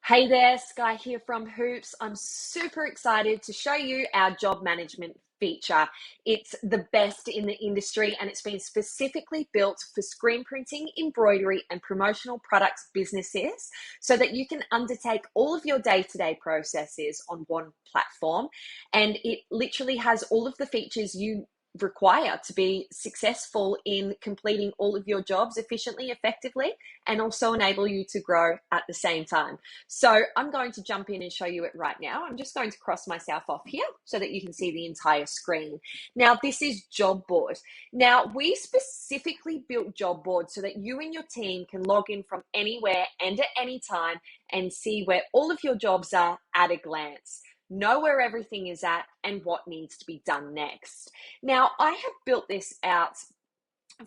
Hey there, Sky here from Hoops. I'm super excited to show you our job management feature. It's the best in the industry and it's been specifically built for screen printing, embroidery, and promotional products businesses so that you can undertake all of your day-to-day processes on one platform. And it literally has all of the features you require to be successful in completing all of your jobs efficiently, effectively, and also enable you to grow at the same time. So I'm going to jump in and show you it right now. I'm just going to cross myself off here so that you can see the entire screen. Now, this is JobBoard. Now, we specifically built JobBoard so that you and your team can log in from anywhere and at any time and see where all of your jobs are at a glance. Know where everything is at and what needs to be done next. Now, I have built this out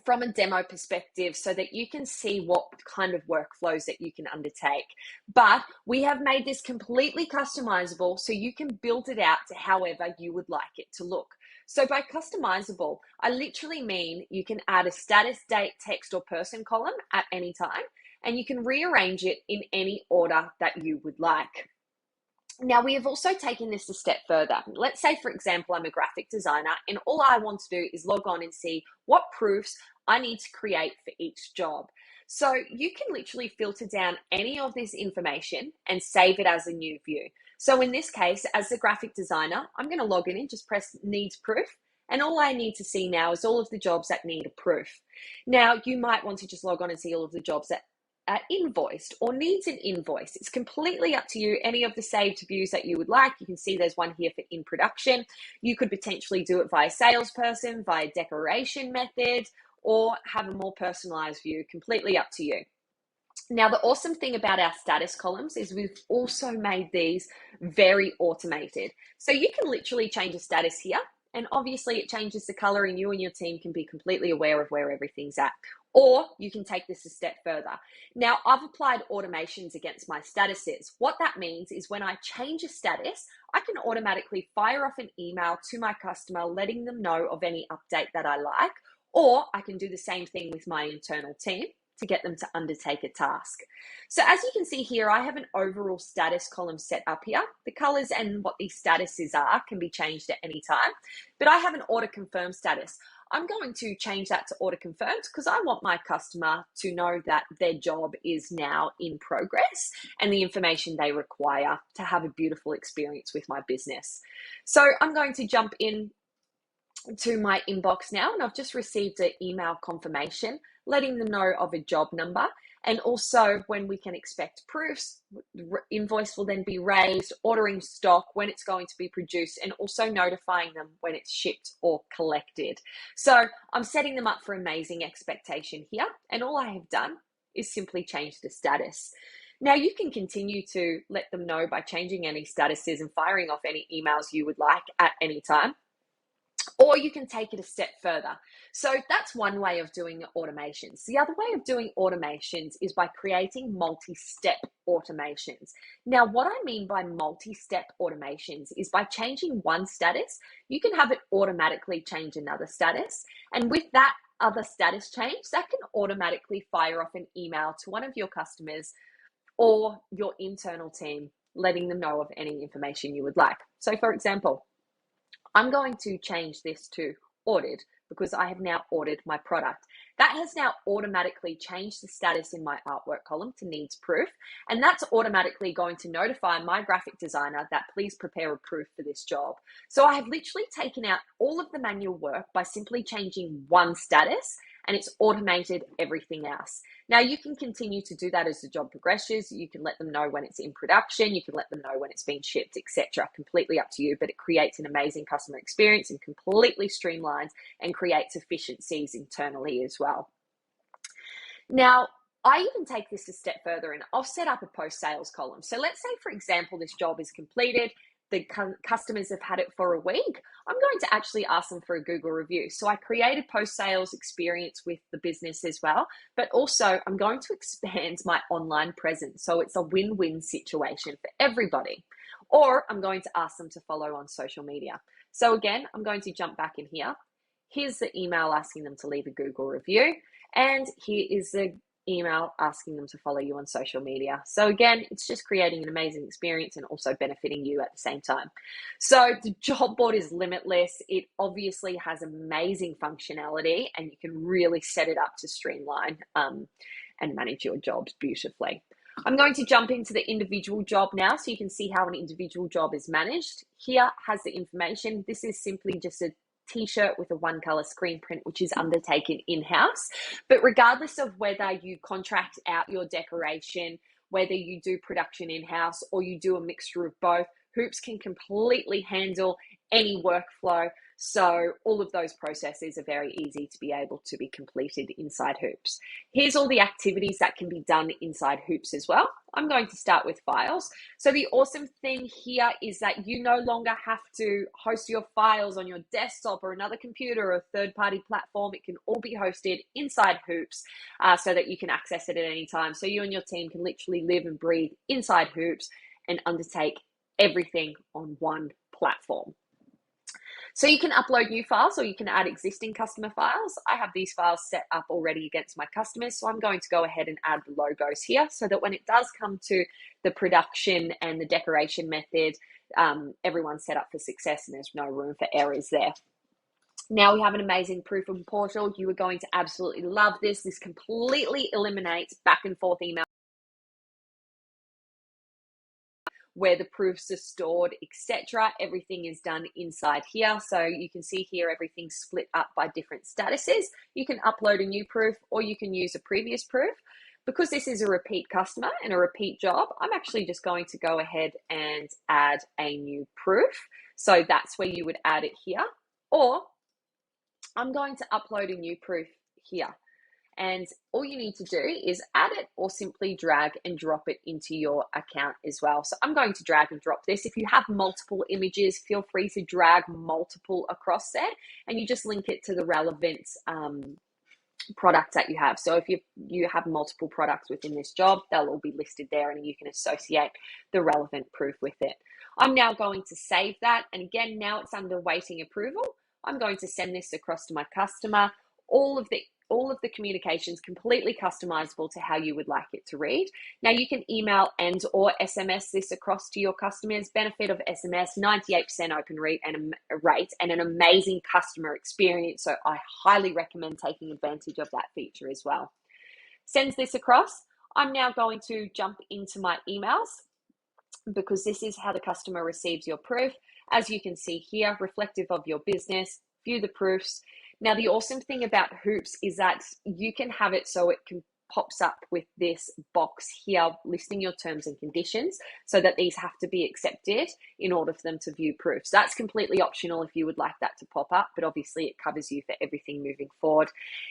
from a demo perspective so that you can see what kind of workflows that you can undertake. But we have made this completely customizable so you can build it out to however you would like it to look. So by customizable, I literally mean you can add a status, date, text, or person column at any time, and you can rearrange it in any order that you would like. Now, we have also taken this a step further. Let's say, for example, I'm a graphic designer and all I want to do is log on and see what proofs I need to create for each job. So you can literally filter down any of this information and save it as a new view. So in this case, as a graphic designer, I'm going to log in and just press needs proof. And all I need to see now is all of the jobs that need a proof. Now, you might want to just log on and see all of the jobs that invoiced or needs an invoice. It's completely up to you. Any of the saved views that you would like. You can see there's one here for in production. You could potentially do it via salesperson, via decoration method, or have a more personalized view. Completely up to you. Now, the awesome thing about our status columns is we've also made these very automated. So you can literally change a status here, and obviously it changes the color and you and your team can be completely aware of where everything's at. Or you can take this a step further. Now, I've applied automations against my statuses. What that means is when I change a status, I can automatically fire off an email to my customer letting them know of any update that I like, or I can do the same thing with my internal team to get them to undertake a task. So as you can see here, I have an overall status column set up here. The colors and what these statuses are can be changed at any time, but I have an order confirmed status. I'm going to change that to order confirmed because I want my customer to know that their job is now in progress and the information they require to have a beautiful experience with my business. So I'm going to jump in to my inbox now, and I've just received an email confirmation letting them know of a job number and also when we can expect proofs. Invoice will then be raised, ordering stock, when it's going to be produced, and also notifying them when it's shipped or collected. So I'm setting them up for amazing expectation here, and all I have done is simply change the status. Now you can continue to let them know by changing any statuses and firing off any emails you would like at any time. Or you can take it a step further. So that's one way of doing automations. The other way of doing automations is by creating multi-step automations. Now, what I mean by multi-step automations is by changing one status, you can have it automatically change another status. And with that other status change, that can automatically fire off an email to one of your customers or your internal team, letting them know of any information you would like. So for example, I'm going to change this to ordered because I have now ordered my product. That has now automatically changed the status in my artwork column to needs proof, and that's automatically going to notify my graphic designer that please prepare a proof for this job. So I have literally taken out all of the manual work by simply changing one status, and it's automated everything else. Now you can continue to do that as the job progresses. You can let them know when it's in production, you can let them know when it's been shipped, etc. Completely up to you, but it creates an amazing customer experience and completely streamlines and creates efficiencies internally as well. Now, I even take this a step further and I'll set up a post-sales column. So let's say, for example, this job is completed, the customers have had it for a week. I'm going to actually ask them for a Google review. So I created post-sales experience with the business as well, but also I'm going to expand my online presence. So it's a win-win situation for everybody. Or I'm going to ask them to follow on social media. So again, I'm going to jump back in here. Here's the email asking them to leave a Google review. And here is the email asking them to follow you on social media. So again, it's just creating an amazing experience and also benefiting you at the same time. So the job board is limitless. It obviously has amazing functionality, and you can really set it up to streamline and manage your jobs beautifully. I'm going to jump into the individual job now so you can see how an individual job is managed. Here has the information. This is simply just a t-shirt with a one color screen print, which is undertaken in-house. But regardless of whether you contract out your decoration, whether you do production in-house, or you do a mixture of both, Hoops can completely handle any workflow. So all of those processes are very easy to be able to be completed inside Hoops. Here's all the activities that can be done inside Hoops as well. I'm going to start with files. So the awesome thing here is that you no longer have to host your files on your desktop or another computer or a third-party platform. It can all be hosted inside Hoops so that you can access it at any time. So you and your team can literally live and breathe inside Hoops and undertake everything on one platform. So you can upload new files or you can add existing customer files. I have these files set up already against my customers, so I'm going to go ahead and add the logos here so that when it does come to the production and the decoration method, everyone's set up for success and there's no room for errors there. Now we have an amazing proofing portal. You are going to absolutely love this. This completely eliminates back and forth email where the proofs are stored, etc. Everything is done inside here. So you can see here everything's split up by different statuses. You can upload a new proof or you can use a previous proof. Because this is a repeat customer and a repeat job, I'm actually just going to go ahead and add a new proof. So that's where you would add it here. Or I'm going to upload a new proof here. And all you need to do is add it or simply drag and drop it into your account as well. So I'm going to drag and drop this. If you have multiple images, feel free to drag multiple across there and you just link it to the relevant products that you have. So if you have multiple products within this job, they'll all be listed there and you can associate the relevant proof with it. I'm now going to save that. And again, now it's under waiting approval. I'm going to send this across to my customer. All of the communications completely customizable to how you would like it to read. Now you can email and or SMS this across to your customers. Benefit of SMS, 98% open rate and an amazing customer experience. So I highly recommend taking advantage of that feature as well. Sends this across. I'm now going to jump into my emails because this is how the customer receives your proof. As you can see here, reflective of your business, view the proofs. Now, the awesome thing about Hoops is that you can have it so it pops up with this box here listing your terms and conditions so that these have to be accepted in order for them to view proofs. That's completely optional if you would like that to pop up, but obviously it covers you for everything moving forward.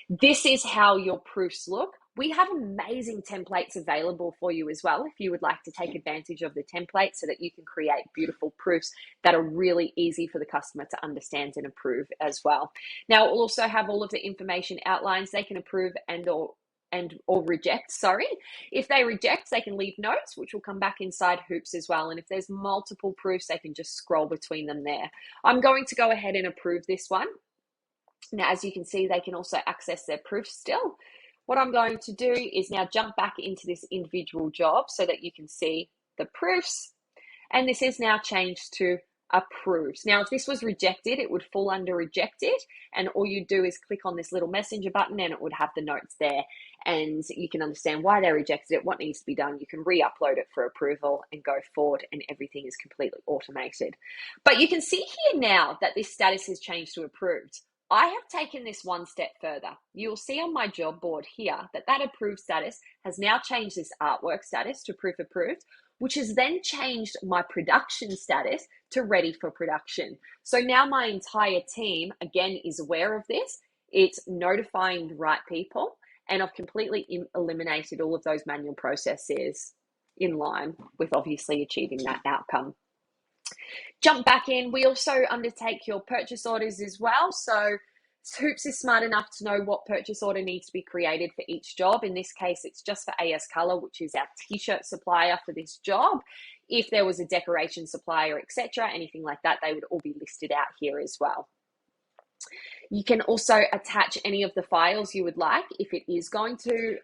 This is how your proofs look. We have amazing templates available for you as well if you would like to take advantage of the template so that you can create beautiful proofs that are really easy for the customer to understand and approve as well. Now, we'll also have all of the information outlines. They can approve and or reject, sorry. If they reject, they can leave notes, which will come back inside Hoops as well. And if there's multiple proofs, they can just scroll between them there. I'm going to go ahead and approve this one. Now, as you can see, they can also access their proofs still. What I'm going to do is now jump back into this individual job so that you can see the proofs. And this is now changed to approved. Now, if this was rejected, it would fall under rejected. And all you do is click on this little messenger button and it would have the notes there. And you can understand why they rejected it, what needs to be done. You can re-upload it for approval and go forward and everything is completely automated. But you can see here now that this status has changed to approved. I have taken this one step further. You'll see on my job board here that approved status has now changed this artwork status to proof approved, which has then changed my production status to ready for production. So now my entire team, again, is aware of this. It's notifying the right people, and I've completely eliminated all of those manual processes in line with obviously achieving that outcome. Jump back in. We also undertake your purchase orders as well. So Hoops is smart enough to know what purchase order needs to be created for each job. In this case, it's just for AS Color, which is our t-shirt supplier for this job. If there was a decoration supplier, etc., anything like that, they would all be listed out here as well. You can also attach any of the files you would like if it is going to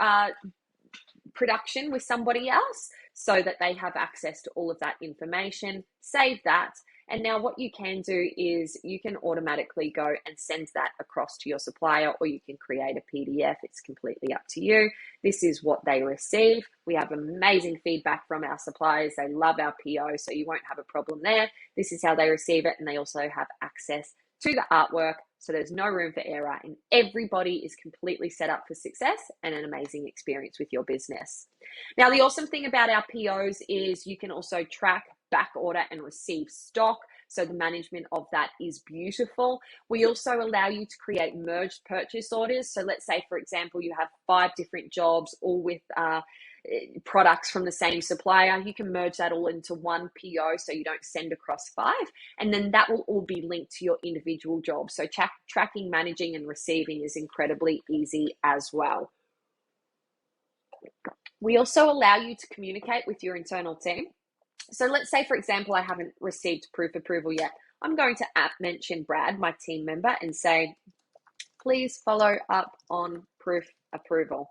production with somebody else so that they have access to all of that information. Save that. And now what you can do is you can automatically go and send that across to your supplier, or you can create a PDF. It's completely up to you. This is what they receive. We have amazing feedback from our suppliers. They love our PO, so you won't have a problem there. This is how they receive it, and they also have access to the artwork, so there's no room for error, and everybody is completely set up for success and an amazing experience with your business. Now, the awesome thing about our POs is you can also track, back order, and receive stock. So the management of that is beautiful. We also allow you to create merged purchase orders. So let's say, for example, you have 5 different jobs, all with products from the same supplier. You can merge that all into one PO so you don't send across 5, and then that will all be linked to your individual jobs. So tracking, managing, and receiving is incredibly easy as well. We also allow you to communicate with your internal team. So let's say, for example, I haven't received proof approval yet. I'm going to mention Brad, my team member, and say, please follow up on proof approval.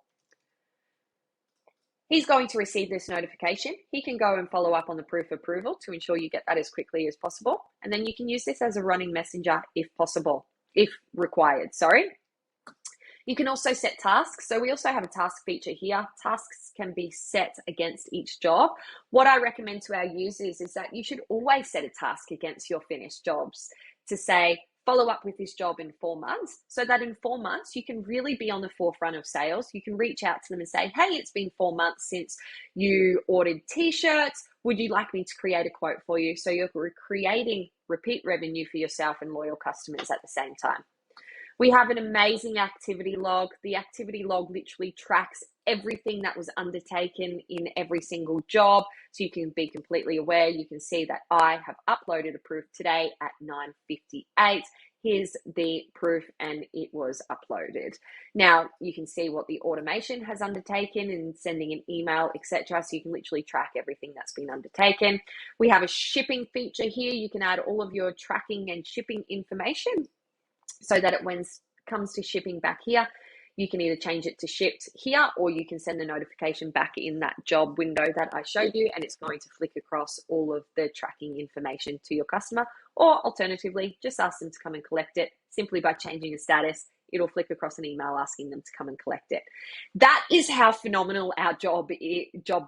He's going to receive this notification. He can go and follow up on the proof approval to ensure you get that as quickly as possible. And then you can use this as a running messenger if possible, if required, sorry. You can also set tasks. So we also have a task feature here. Tasks can be set against each job. What I recommend to our users is that you should always set a task against your finished jobs to say, follow up with this job in 4 months, so that in 4 months, you can really be on the forefront of sales. You can reach out to them and say, hey, it's been 4 months since you ordered t-shirts. Would you like me to create a quote for you? So you're creating repeat revenue for yourself and loyal customers at the same time. We have an amazing activity log. The activity log literally tracks everything that was undertaken in every single job. So you can be completely aware. You can see that I have uploaded a proof today at 9:58. Here's the proof and it was uploaded. Now you can see what the automation has undertaken in sending an email, etc. So you can literally track everything that's been undertaken. We have a shipping feature here. You can add all of your tracking and shipping information, so that when it comes to shipping back here, you can either change it to shipped here, or you can send the notification back in that job window that I showed you, and it's going to flick across all of the tracking information to your customer. Or alternatively, just ask them to come and collect it simply by changing a status. It'll flick across an email asking them to come and collect it. That is how phenomenal our job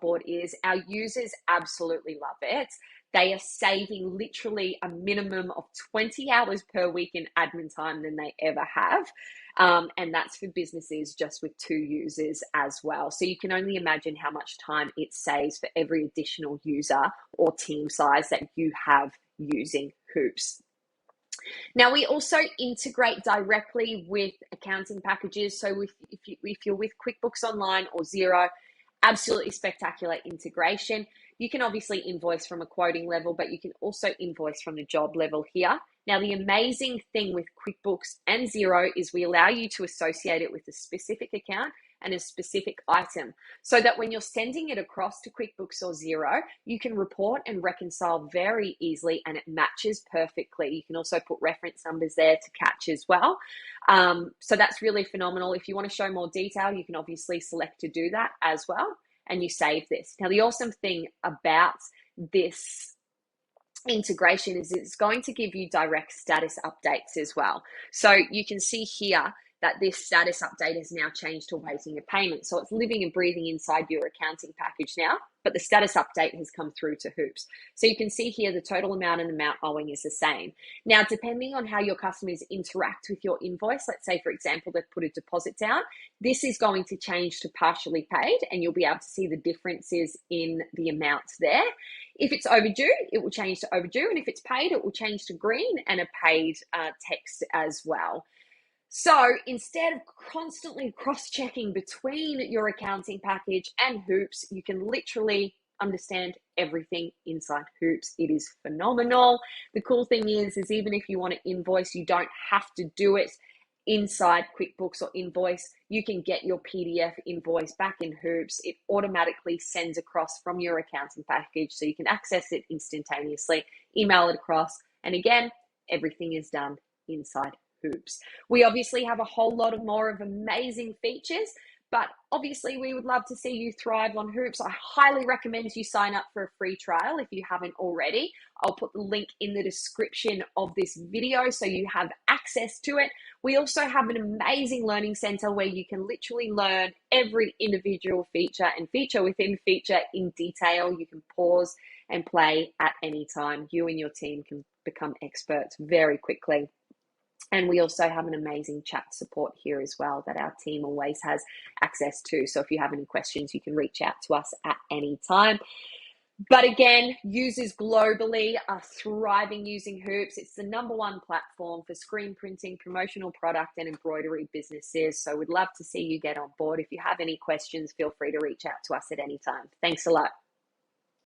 board is. Our users absolutely love it. They are saving literally a minimum of 20 hours per week in admin time than they ever have. And that's for businesses just with 2 users as well. So you can only imagine how much time it saves for every additional user or team size that you have using Hoops. Now, we also integrate directly with accounting packages. So if you're with QuickBooks Online or Xero, absolutely spectacular integration. You can obviously invoice from a quoting level, but you can also invoice from the job level here. Now, the amazing thing with QuickBooks and Xero is we allow you to associate it with a specific account and a specific item, so that when you're sending it across to QuickBooks or Xero, you can report and reconcile very easily, and it matches perfectly. You can also put reference numbers there to catch as well. So that's really phenomenal. If you want to show more detail, you can obviously select to do that as well, and you save this. Now, the awesome thing about this integration is it's going to give you direct status updates as well. So you can see here that this status update has now changed to awaiting a payment. So it's living and breathing inside your accounting package now, but the status update has come through to Hoops. So you can see here the total amount and amount owing is the same. Now, depending on how your customers interact with your invoice, let's say, for example, they've put a deposit down, this is going to change to partially paid, and you'll be able to see the differences in the amounts there. If it's overdue, it will change to overdue, and if it's paid, it will change to green and a paid text as well. So instead of constantly cross-checking between your accounting package and Hoops, you can literally understand everything inside Hoops. It is phenomenal. The cool thing is even if you want to invoice, you don't have to do it inside QuickBooks or Invoice. You can get your PDF invoice back in Hoops. It automatically sends across from your accounting package, so you can access it instantaneously, email it across, and again, everything is done inside Hoops. We obviously have a whole lot of more of amazing features, But obviously, we would love to see you thrive on hoops. I highly recommend you sign up for a free trial if you haven't already. I'll put the link in the description of this video so you have access to it. We also have an amazing learning center where you can literally learn every individual feature and feature within feature in detail. You can pause and play at any time. You and your team can become experts very quickly. And we also have an amazing chat support here as well that our team always has access to. So if you have any questions, you can reach out to us at any time. But again, users globally are thriving using Hoops. It's the #1 platform for screen printing, promotional product, and embroidery businesses. So we'd love to see you get on board. If you have any questions, feel free to reach out to us at any time. Thanks a lot.